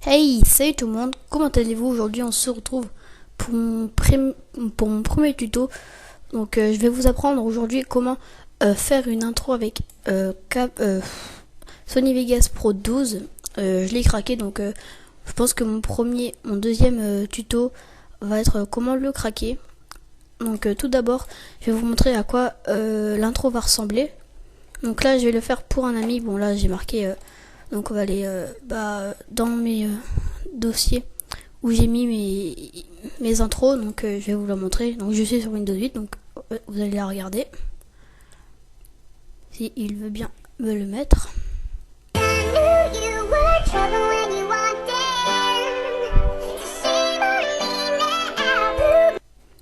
Hey, salut tout le monde, comment allez-vous? Aujourd'hui on se retrouve pour mon premier tuto. Donc je vais vous apprendre aujourd'hui comment faire une intro avec Sony Vegas Pro 12. Je l'ai craqué, donc je pense que mon deuxième tuto va être comment le craquer. Donc tout d'abord je vais vous montrer à quoi l'intro va ressembler. Donc là je vais le faire pour un ami. Bon là j'ai marqué donc on va aller dans mes dossiers où j'ai mis mes intros. Donc je vais vous la montrer. Donc je suis sur Windows 8, donc vous allez la regarder si il veut bien me le mettre.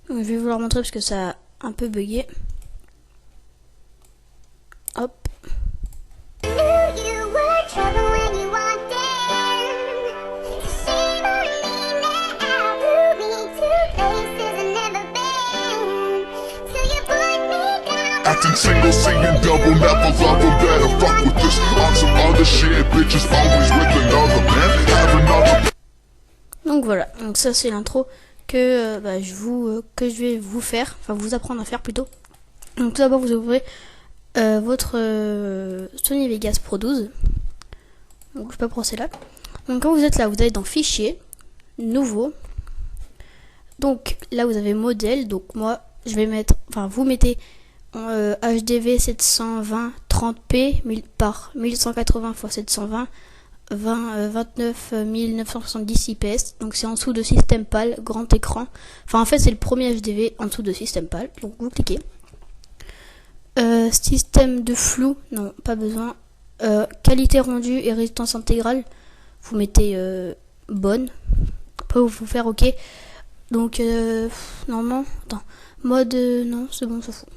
Donc, je vais vous la montrer parce que ça a un peu bugué. Hop. Acting single, singing double, never love them, better fuck with this. On some other shit, bitches always with another man, have another. Donc voilà, donc ça c'est l'intro que je vais vous faire, enfin vous apprendre à faire plutôt. Donc tout d'abord vous ouvrez votre Sony Vegas Pro 12. Donc je vais pas procéder là. Donc quand vous êtes là, vous allez dans Fichier, Nouveau. Donc là vous avez Modèle. Donc moi je vais mettre, enfin vous mettez HDV 720 30p par 1180 x 720 29 970 IPS. Donc c'est en dessous de Système PAL, grand écran. Enfin en fait c'est le premier HDV en dessous de Système PAL. Donc vous cliquez. Système de flou, non pas besoin. Qualité rendue et résistance intégrale, vous mettez bonne. Après vous faire OK. Donc normalement, attends, mode non c'est bon, ça fout.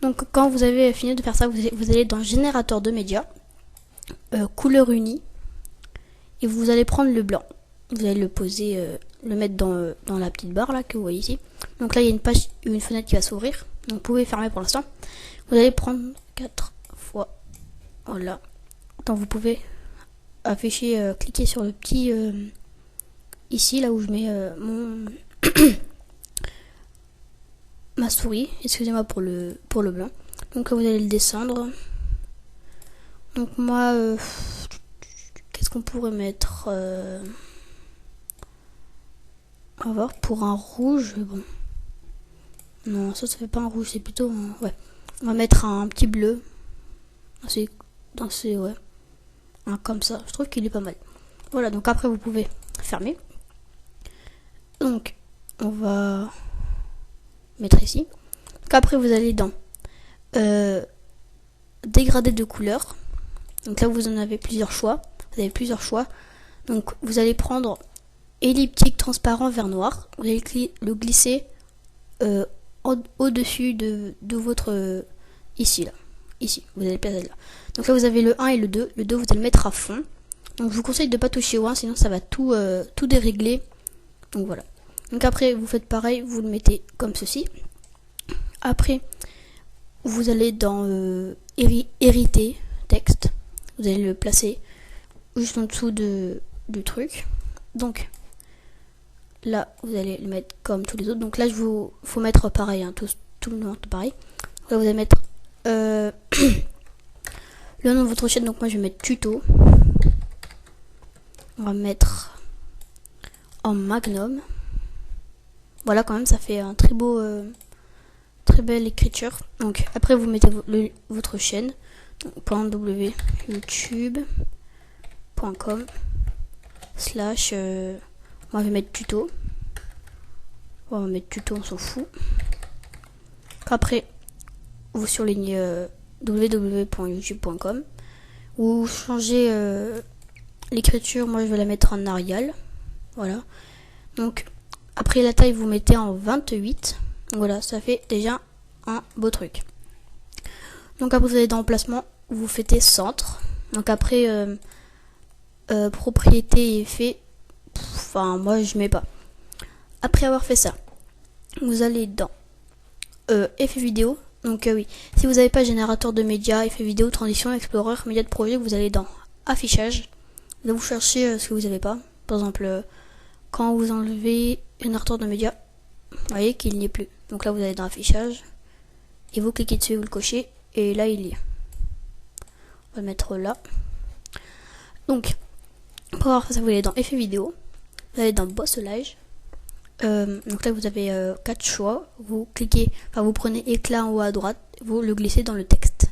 Donc quand vous avez fini de faire ça, vous allez dans générateur de médias, couleur unie, et vous allez prendre le blanc. Vous allez le poser, le mettre dans la petite barre là que vous voyez ici. Donc là il y a une fenêtre qui va s'ouvrir. Donc vous pouvez fermer pour l'instant. Vous allez prendre 4 fois. Voilà. Donc vous pouvez afficher, cliquer sur le petit ici là où je mets mon ma souris. Excusez-moi pour le blanc. Donc là, vous allez le descendre. Donc moi, qu'est-ce qu'on pourrait mettre on va voir pour un rouge. Bon, non, ça fait pas un rouge, c'est plutôt ouais. On va mettre un petit bleu. Ouais. Un comme ça. Je trouve qu'il est pas mal. Voilà. Donc après, vous pouvez fermer. Donc on va mettre ici. Donc après vous allez dans dégradé de couleur. Donc là vous en avez plusieurs choix. Donc vous allez prendre elliptique transparent vers noir. Vous allez le glisser au-dessus de votre ici. Vous allez le placer là. Donc là vous avez le 1 et le 2. Le 2 vous allez le mettre à fond. Donc je vous conseille de ne pas toucher au 1, sinon ça va tout dérégler. Donc voilà. Donc après vous faites pareil, vous le mettez comme ceci. Après vous allez dans hériter texte. Vous allez le placer juste en dessous du truc. Donc là vous allez le mettre comme tous les autres. Donc là faut mettre pareil, hein, tout le monde pareil. Là vous allez mettre le nom de votre chaîne. Donc moi je vais mettre tuto. On va mettre en magnum. Voilà, quand même ça fait un très belle écriture. Donc après vous mettez votre chaîne, .wyoutube.com/ moi je vais mettre tuto. On va mettre tuto, on s'en fout. Après vous surlignez www.youtube.com. Vous changez l'écriture. Moi je vais la mettre en Arial. Voilà. Donc après la taille vous mettez en 28. Donc voilà, ça fait déjà un beau truc. Donc après vous allez dans emplacement, vous faites centre. Donc après propriété et effet, enfin moi je mets pas. Après avoir fait ça, vous allez dans effet vidéo. Donc oui, si vous n'avez pas générateur de médias, effet vidéo, transition, explorer, médias de projet, vous allez dans affichage. Là vous cherchez ce que vous n'avez pas. Par exemple, quand vous enlevez un artère de média, vous voyez qu'il n'y est plus. Donc là, vous allez dans affichage et vous cliquez dessus, vous le cochez et là, il y est. On va le mettre là. Donc, pour voir ça, vous allez dans effet vidéo, vous allez dans bosselage. Donc là, vous avez 4 choix. Vous cliquez, enfin, vous prenez éclat en haut à droite, vous le glissez dans le texte,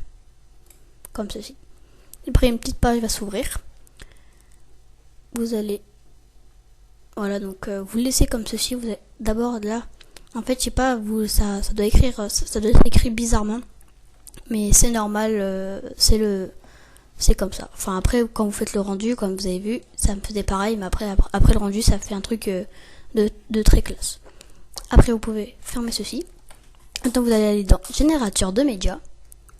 comme ceci. Après, une petite page va s'ouvrir. Vous allez, voilà, donc vous le laissez comme ceci. Vous d'abord là, en fait, je sais pas, vous ça doit écrire, ça doit être écrit bizarrement, mais c'est normal, c'est comme ça. Enfin après, quand vous faites le rendu, comme vous avez vu, ça me faisait pareil, mais après le rendu, ça fait un truc de très classe. Après, vous pouvez fermer ceci. Maintenant, vous allez aller dans générateur de médias,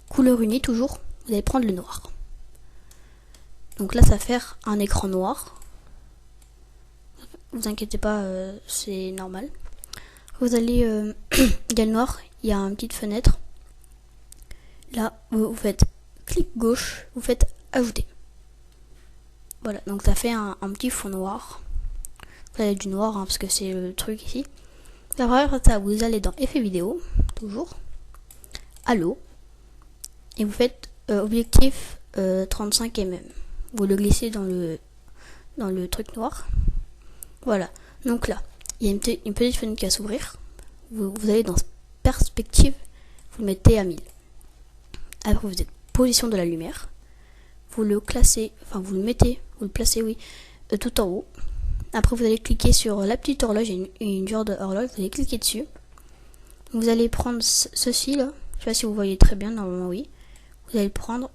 couleur unie toujours. Vous allez prendre le noir. Donc là, ça va faire un écran noir. Vous inquiétez pas, c'est normal. Vous allez, il y a le noir, il y a une petite fenêtre. Là, vous faites clic gauche, vous faites ajouter. Voilà, donc ça fait un petit fond noir. Vous avez du noir, hein, parce que c'est le truc ici. Après ça, vous allez dans effet vidéo, toujours. Halo. Et vous faites objectif 35 mm. Vous le glissez dans le truc noir. Voilà. Donc là, il y a une petite fenêtre qui va s'ouvrir. Vous allez dans perspective, vous le mettez à 1000. Après, vous êtes position de la lumière. Vous le classez, enfin vous le mettez, vous le placez, oui, tout en haut. Après, vous allez cliquer sur la petite horloge, une genre de horloge, vous allez cliquer dessus. Vous allez prendre ceci là, je sais pas si vous voyez très bien, normalement oui. Vous allez le prendre,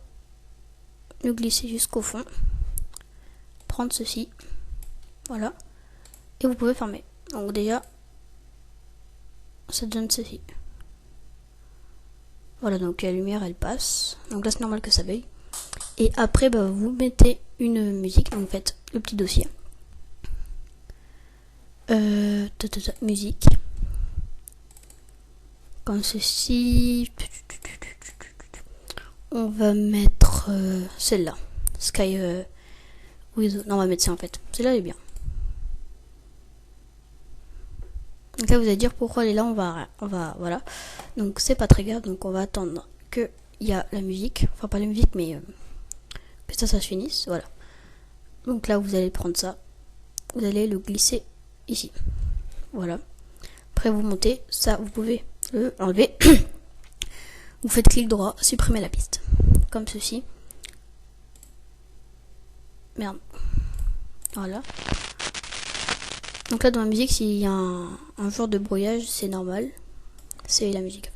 le glisser jusqu'au fond, prendre ceci, voilà, et vous pouvez fermer. Donc déjà, ça donne ceci. Voilà, donc la lumière elle passe, donc là c'est normal que ça bug. Et après, bah, vous mettez une musique, donc vous faites le petit dossier. Musique. Comme ceci. On va mettre celle-là. Sky With. Non, on va mettre ça en fait. Celle-là elle est bien. Donc là, vous allez dire pourquoi elle est là. On va, voilà. Donc c'est pas très grave. Donc on va attendre que il y a la musique. Enfin pas la musique, mais que ça se finisse. Voilà. Donc là, vous allez prendre ça. Vous allez le glisser ici. Voilà. Après, vous montez. Ça, vous pouvez le enlever. Vous faites clic droit, supprimer la piste. Comme ceci. Merde. Voilà. Donc là, dans la musique, s'il y a un genre de brouillage, c'est normal. C'est la musique.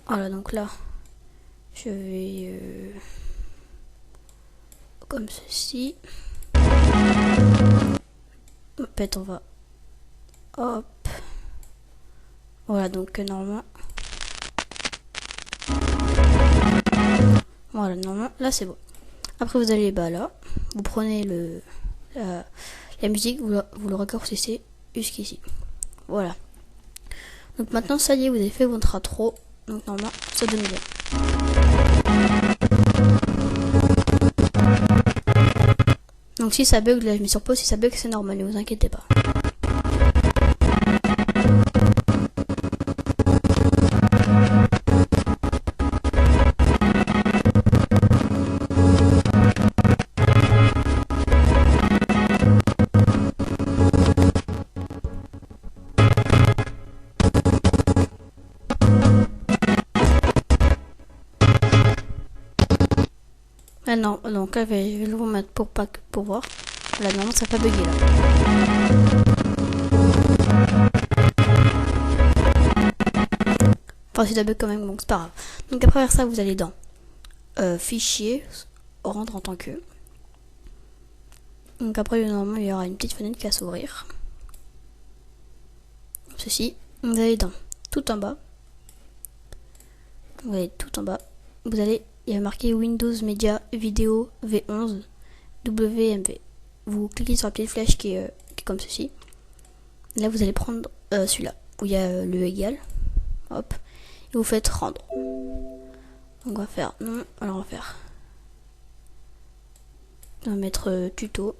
Voilà, donc là, je vais... comme ceci. En fait, on va... hop. Voilà, donc normalement... voilà, normalement, là c'est bon. Après, vous allez là. Vous prenez la musique, vous le raccourcissez jusqu'ici. Voilà. Donc maintenant, ça y est, vous avez fait votre intro. Donc normalement, ça donne bien. Donc si ça bug, là je mets sur pause, si ça bug c'est normal, ne vous inquiétez pas. Ah non, donc là je vais le remettre pour voir. Là normalement ça n'a pas bugué là. Enfin si ça bug quand même, donc c'est pas grave. Donc après ça vous allez dans fichier, rendre en tant que. Donc après normalement il y aura une petite fenêtre qui va s'ouvrir. Ceci, vous allez dans tout en bas. Vous allez tout en bas. Vous allez, il y a marqué Windows Media Vidéo V11 WMV. Vous cliquez sur la petite flèche qui est comme ceci. Là vous allez prendre celui-là où il y a le égal. Hop. Et vous faites rendre. Donc on va faire non. Alors on va faire On va mettre tuto.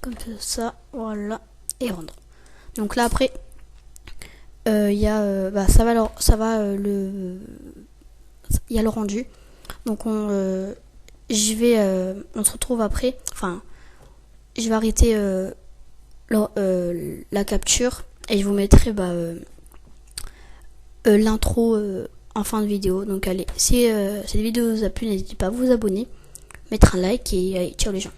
Comme ça, voilà, et rendre. Donc là après, il y a, il y a le rendu. Donc on se retrouve après. Enfin, je vais arrêter la capture et je vous mettrai l'intro en fin de vidéo. Donc allez, si cette vidéo vous a plu, n'hésitez pas à vous abonner, mettre un like et ciao les gens.